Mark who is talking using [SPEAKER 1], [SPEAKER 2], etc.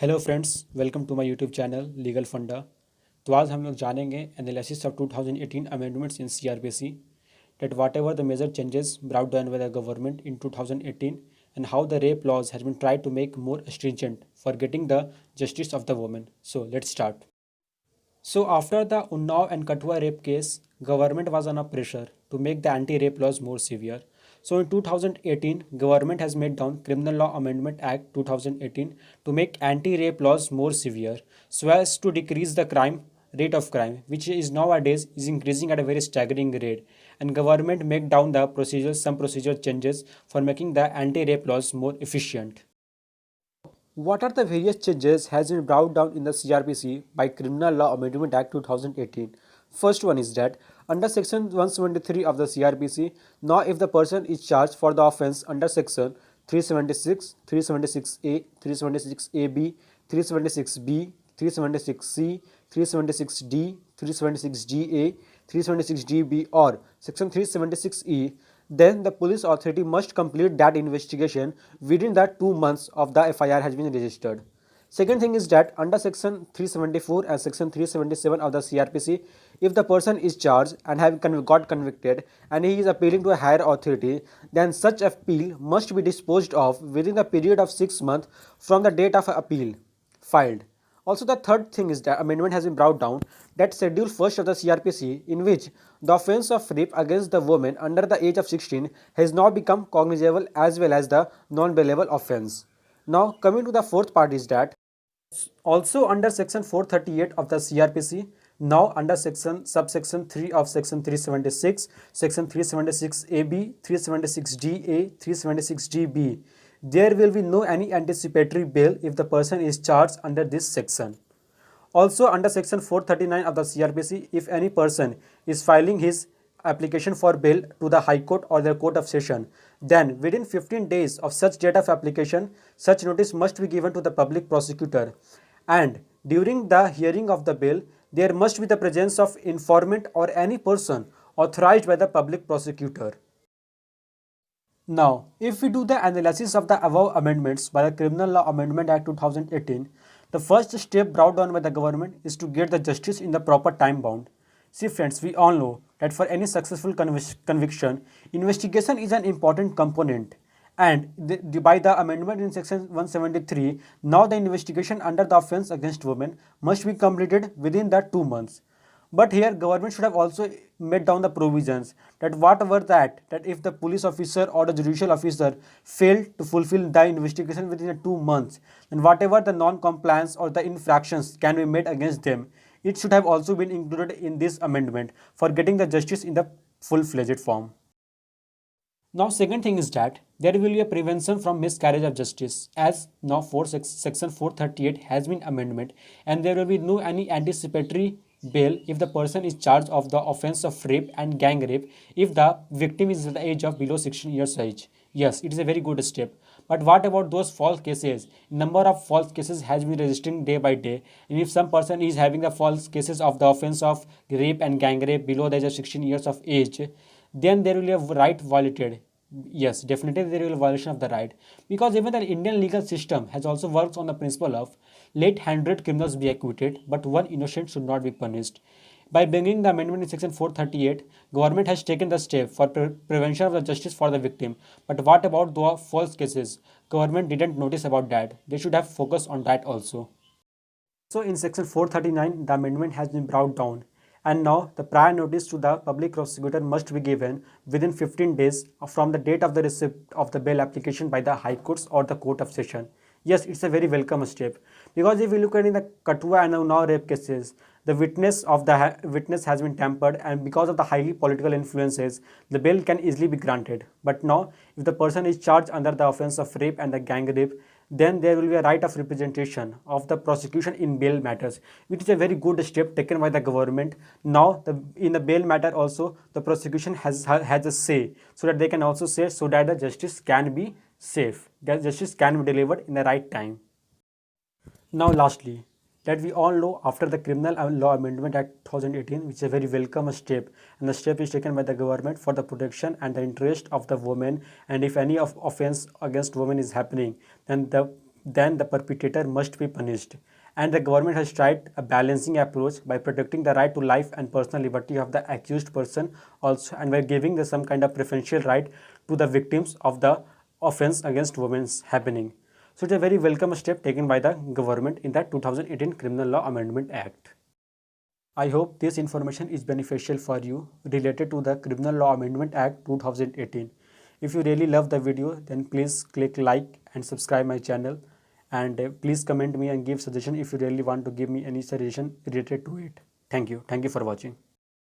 [SPEAKER 1] Hello friends, welcome to my YouTube channel legal funda. तो आज हम लोग जानेंगे analysis of 2018 amendments in CrPC, that whatever the major changes brought down by the government in 2018 and how the rape laws has been tried to make more stringent for getting the justice of the woman. So let's start. So after the Unnao and Kathua rape case, government was under pressure to make the anti-rape laws more severe. So in 2018, government has made down Criminal Law Amendment Act 2018 to make anti-rape laws more severe, so as to decrease the crime rate of crime, which is nowadays is increasing at a very staggering rate. And government make down the procedures, some procedure changes for making the anti-rape laws more efficient. What are the various changes has been brought down in the CRPC by Criminal Law Amendment Act 2018? First one is that under section 173 of the CRPC, now if the person is charged for the offence under section 376, 376A, 376AB, 376B, 376C, 376D, 376GA, 376DB or section 376E, then the police authority must complete that investigation within the 2 months of the FIR has been registered. Second thing is that under section 374 and section 377 of the CRPC, if the person is charged and got convicted and he is appealing to a higher authority, then such appeal must be disposed of within the period of 6 months from the date of appeal filed. Also, the third thing is that amendment has been brought down that Schedule 1st of the CRPC, in which the offence of rape against the woman under the age of 16 has now become cognizable as well as the non-bailable offence. Now, coming to the fourth part is that also under section 438 of the CRPC, now under subsection 3 of section 376, section 376AB, 376DA, 376DB, there will be no any anticipatory bail if the person is charged under this section. Also under section 439 of the CRPC, if any person is filing his application for bail to the High Court or the Court of Session, then within 15 days of such date of application, such notice must be given to the public prosecutor. And during the hearing of the bail, there must be the presence of informant or any person authorized by the public prosecutor. Now, if we do the analysis of the above amendments by the Criminal Law Amendment Act 2018, the first step brought down by the government is to get the justice in the proper time bound. See friends, we all know that for any successful conviction, investigation is an important component. And by the amendment in section 173, now the investigation under the offence against women must be completed within the 2 months. But here government should have also made down the provisions that whatever that if the police officer or the judicial officer failed to fulfill the investigation within the 2 months, then whatever the non-compliance or the infractions can be made against them, it should have also been included in this amendment for getting the justice in the full-fledged form. Now, second thing is that there will be a prevention from miscarriage of justice, as now section 438 has been amendment, and there will be no any anticipatory bail if the person is charged of the offence of rape and gang rape if the victim is at the age of below 16 years age. Yes, it is a very good step. But what about those false cases? Number of false cases has been registering day by day, and if some person is having the false cases of the offence of rape and gang rape below the age of 16 years of age, then there will be a right violated. Yes, definitely there will be a violation of the right, because even the Indian legal system has also worked on the principle of let 100 criminals be acquitted, but one innocent should not be punished. By bringing the amendment in section 438, government has taken the step for prevention of the justice for the victim. But what about the false cases? Government didn't notice about that. They should have focused on that also. So in section 439, the amendment has been brought down, and now the prior notice to the public prosecutor must be given within 15 days from the date of the receipt of the bail application by the High Courts or the Court of Session. Yes, it's a very welcome step, because if we look at in the Kathua and Unnao rape cases, the witness has been tampered, and because of the highly political influences, the bail can easily be granted. But now, if the person is charged under the offence of rape and the gang rape, then there will be a right of representation of the prosecution in bail matters, which is a very good step taken by the government. Now, in the bail matter also, the prosecution has a say, so that they can also say, so that the justice can be safe, that justice can be delivered in the right time. Now, lastly, that we all know after the Criminal Law Amendment Act 2018, which is a very welcome step, and the step is taken by the government for the protection and the interest of the women, and if any of offence against women is happening, then the then the perpetrator must be punished. And the government has tried a balancing approach by protecting the right to life and personal liberty of the accused person also, and by giving some kind of preferential right to the victims of the offense against women happening. So it's a very welcome step taken by the government in the 2018 Criminal Law Amendment Act. I hope this information is beneficial for you related to the Criminal Law Amendment Act 2018. If you really love the video, then please click like and subscribe my channel, and please comment me and give suggestion if you really want to give me any suggestion related to it. Thank you. Thank you for watching.